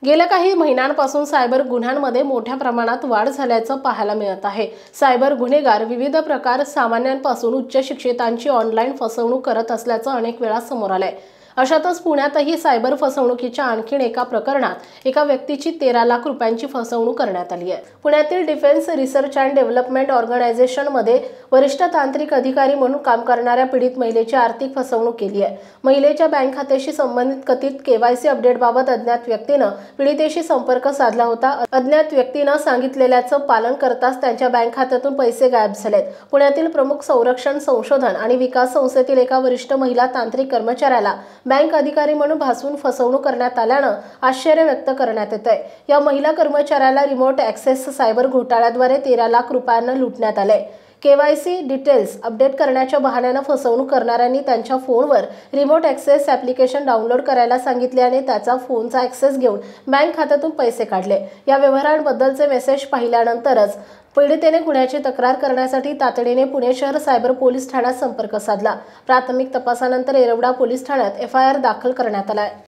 गेल्या काही महिन्यांपासून सायबर गुन्ह्यांमध्ये मोठ्या प्रमाणात वाढ झाल्याचं पाहायला मिळत आहे। सायबर गुन्हेगार विविध प्रकार सामान्यांपासून उच्च शिक्षितांची ऑनलाईन फसवणूक करत असल्याचं अनेक वेळा समोर आलंय। अशातच पुण्यातही सायबर फसवणुकीच्या आणखीन एका प्रकरणात एका व्यक्तीची 13 लाख रुपयांची फसवणूक करण्यात आली आहे। पुण्यातील डिफेन्स रिसर्च अँड डेव्हलपमेंट ऑर्गनायझेशनमध्ये वरिष्ठ तांत्रिक अधिकारी म्हणून काम करणाऱ्या पीडित महिलेची आर्थिक फसवणूक केली आहे। महिलेच्या बँक खात्याशी संबंधित कथित केवायसी अपडेटबाबत अज्ञात व्यक्तीनं पीडितेशी संपर्क साधला होता। अज्ञात व्यक्तीनं सांगितलेल्याचं पालन करताच त्यांच्या बँक खात्यातून पैसे गायब झालेत। पुण्यातील प्रमुख संरक्षण संशोधन आणि विकास संस्थेतील एका वरिष्ठ महिला तांत्रिक कर्मचाऱ्याला बँक अधिकारी म्हणून भासवून फसवणूक करण्यात आल्यानं आश्चर्य व्यक्त करण्यात येत आहे। या महिला कर्मचाऱ्याला रिमोट ॲक्सेस सायबर घोटाळ्याद्वारे 13 लाख रुपयांना लुटण्यात आले। केवायसी डिटेल्स अपडेट करण्याच्या बहाण्यानं फसवणूक करणाऱ्यांनी त्यांच्या फोनवर रिमोट ॲक्सेस ॲप्लिकेशन डाउनलोड करायला सांगितले आणि त्याचा फोनचा ॲक्सेस घेऊन बँक खात्यातून पैसे काढले। या व्यवहारांबद्दलचे मेसेज पाहिल्यानंतरच पीडितेने गुन्ह्याची तक्रार करण्यासाठी तातडीने पुणे शहर सायबर पोलीस ठाण्यात संपर्क साधला। प्राथमिक तपासानंतर येरवडा पोलीस ठाण्यात FIR दाखल करण्यात आला आहे।